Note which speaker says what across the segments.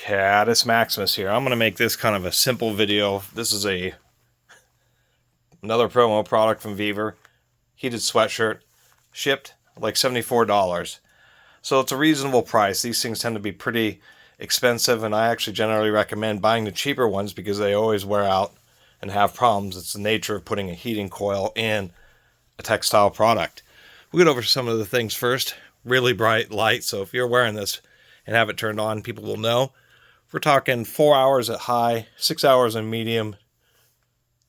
Speaker 1: Catus Maximus here. I'm going to make this kind of a simple video. This is another promo product from Vevor. Heated sweatshirt. Shipped like $74. So it's a reasonable price. These things tend to be pretty expensive, and I actually generally recommend buying the cheaper ones because they always wear out and have problems. It's the nature of putting a heating coil in a textile product. We'll get over some of the things first. Really bright light, so if you're wearing this and have it turned on, people will know. We're talking 4 hours at high, 6 hours on medium,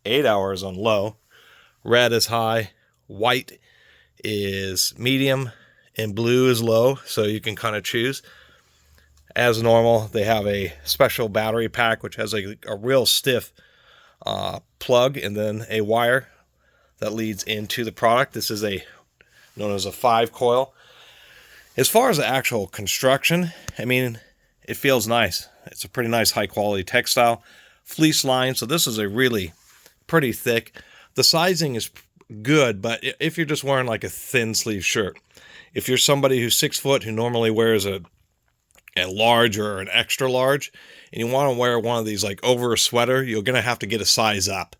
Speaker 1: 8 hours on low. Red is high, white is medium, and blue is low, so you can kind of choose. As normal, they have a special battery pack which has a real stiff plug and then a wire that leads into the product. This is known as a 5 coil. As far as the actual construction, I mean, it feels nice. It's a pretty nice high quality textile. Fleece line, so this is a really pretty thick. The sizing is good, but if you're just wearing like a thin sleeve shirt, if you're somebody who's 6 foot who normally wears a large or an extra large, and you want to wear one of these like over a sweater, you're going to have to get a size up.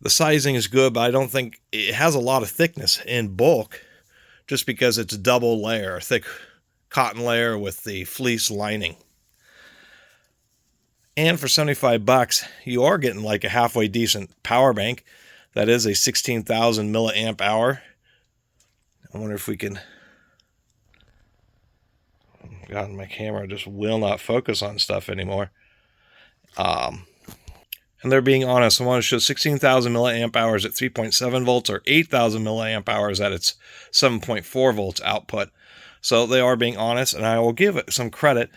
Speaker 1: The sizing is good, but I don't think it has a lot of thickness in bulk, just because it's a double layer, a thick cotton layer with the fleece lining. And for $75, you are getting like a halfway decent power bank. That is a 16,000 milliamp hour. I wonder if we can... God, my camera just will not focus on stuff anymore. And they're being honest. I want to show 16,000 milliamp hours at 3.7 volts or 8,000 milliamp hours at its 7.4 volts output. So they are being honest, and I will give it some credit.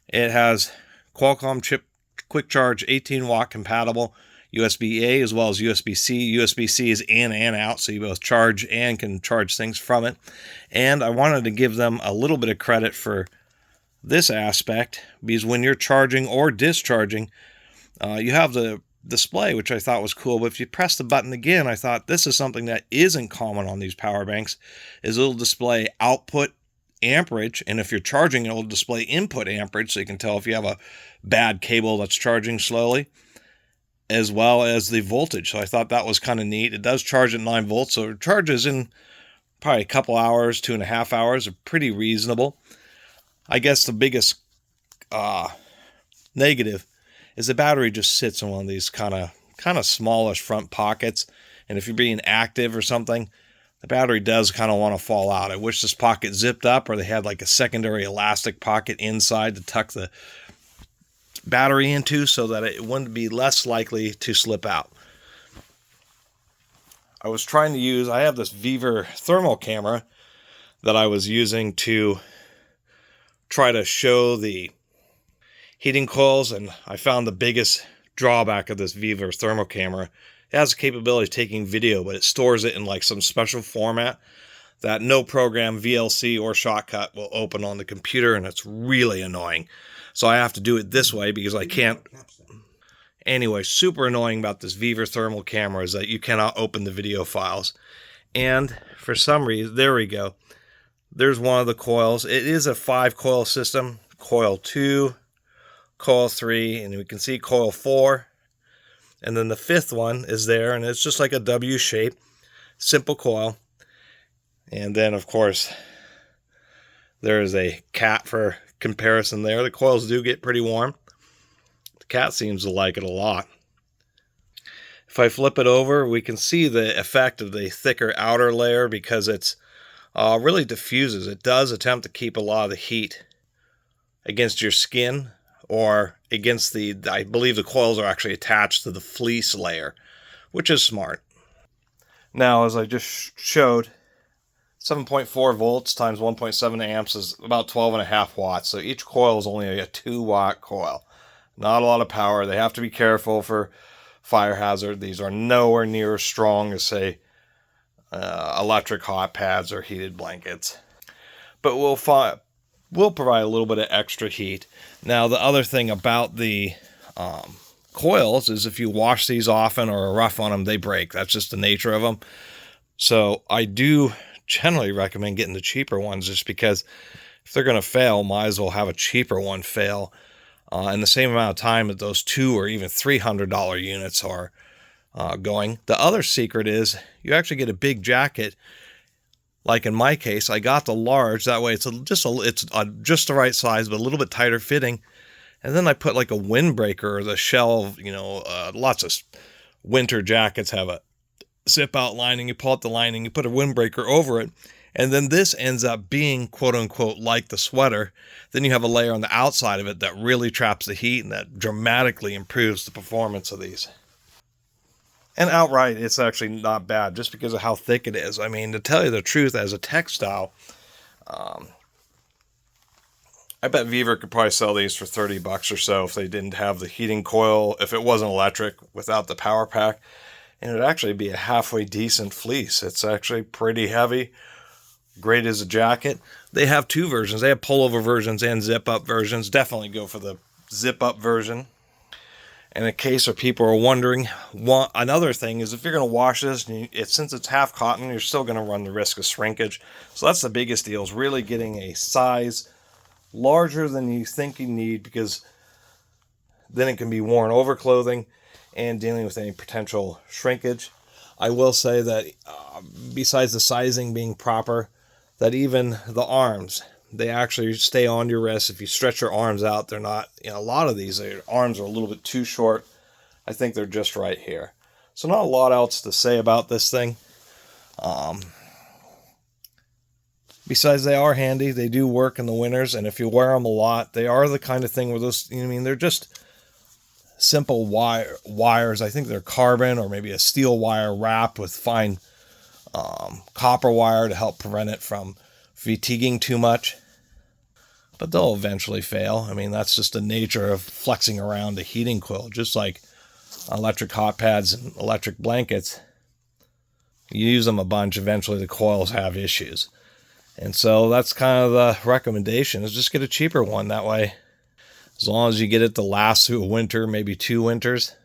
Speaker 1: It has Qualcomm chip quick charge 18 watt compatible USB-A as well as USB-C. USB-C is in and out, so you both charge and can charge things from it. And I wanted to give them a little bit of credit for this aspect, because when you're charging or discharging, you have the display, which I thought was cool. But if you press the button again, I thought this is something that isn't common on these power banks, is it'll display output amperage, and if you're charging, it'll display input amperage, so you can tell if you have a bad cable that's charging slowly, as well as the voltage. So I thought that was kind of neat. It does charge at 9 volts, so it charges in probably a couple hours, 2.5 hours, are pretty reasonable. I guess the biggest negative is the battery just sits in one of these kind of smallish front pockets, and if you're being active or something, the battery does kind of want to fall out. I wish this pocket zipped up, or they had like a secondary elastic pocket inside to tuck the battery into so that it wouldn't be less likely to slip out. I was trying to use, I have this Vevor thermal camera that I was using to try to show the heating coils, and I found the biggest drawback of this Vevor thermal camera. It has the capability of taking video, but it stores it in like some special format that no program, VLC or Shotcut, will open on the computer, and it's really annoying. So I have to do it this way because I can't. Anyway, super annoying about this Vevor thermal camera is that you cannot open the video files. And for some reason, there we go. There's one of the coils. It is a 5 coil system. Coil 2, coil 3, and we can see coil 4. And then the 5th one is there, and it's just like a W shape, simple coil. And then, of course, there is a cat for comparison there. The coils do get pretty warm. The cat seems to like it a lot. If I flip it over, we can see the effect of the thicker outer layer because it's really diffuses. It does attempt to keep a lot of the heat against your skin, or against I believe the coils are actually attached to the fleece layer, which is smart. Now, as I just showed, 7.4 volts times 1.7 amps is about 12.5 watts. So each coil is only a 2 watt coil. Not a lot of power. They have to be careful for fire hazard. These are nowhere near as strong as, say, electric hot pads or heated blankets. But we'll provide a little bit of extra heat. Now, the other thing about the coils is if you wash these often or are rough on them, they break. That's just the nature of them. So I do generally recommend getting the cheaper ones, just because if they're going to fail, might as well have a cheaper one fail. in the same amount of time that those $200 or even $300 units are going. The other secret is you actually get a big jacket. Like in my case, I got the large. That way it's just the right size, but a little bit tighter fitting. And then I put like a windbreaker or the shell. Lots of winter jackets have a zip out lining. You pull out the lining, you put a windbreaker over it, and then this ends up being quote unquote like the sweater. Then you have a layer on the outside of it that really traps the heat and that dramatically improves the performance of these. And outright, it's actually not bad just because of how thick it is. I mean, to tell you the truth, as a textile, I bet Vevor could probably sell these for $30 or so if they didn't have the heating coil, if it wasn't electric, without the power pack. And it would actually be a halfway decent fleece. It's actually pretty heavy, great as a jacket. They have two versions. They have pullover versions and zip-up versions. Definitely go for the zip-up version. And in case of people are wondering, another thing is if you're going to wash this, since it's half cotton, you're still going to run the risk of shrinkage. So that's the biggest deal, is really getting a size larger than you think you need, because then it can be worn over clothing and dealing with any potential shrinkage. I will say that besides the sizing being proper, that even the arms, they actually stay on your wrist. If you stretch your arms out, they're not, a lot of these, their arms are a little bit too short. I think they're just right here. So not a lot else to say about this thing. Besides, they are handy. They do work in the winters, and if you wear them a lot, they are the kind of thing where those, they're just simple wires. I think they're carbon or maybe a steel wire wrapped with fine copper wire to help prevent it from fatiguing too much. But they'll eventually fail. I mean, that's just the nature of flexing around a heating coil. Just like electric hot pads and electric blankets, you use them a bunch, eventually the coils have issues. And so that's kind of the recommendation, is just get a cheaper one. That way, as long as you get it to last through a winter, maybe 2 winters,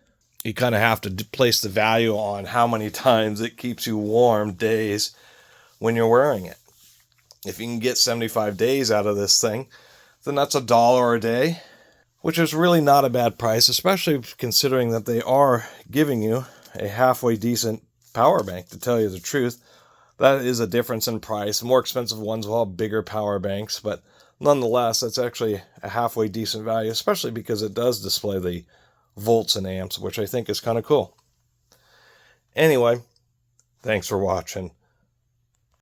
Speaker 1: you kind of have to place the value on how many times it keeps you warm days when you're wearing it. If you can get 75 days out of this thing, then that's $1 a day, which is really not a bad price, especially considering that they are giving you a halfway decent power bank, to tell you the truth. That is a difference in price. More expensive ones will have bigger power banks, but nonetheless, that's actually a halfway decent value, especially because it does display the volts and amps, which I think is kind of cool. Anyway, thanks for watching.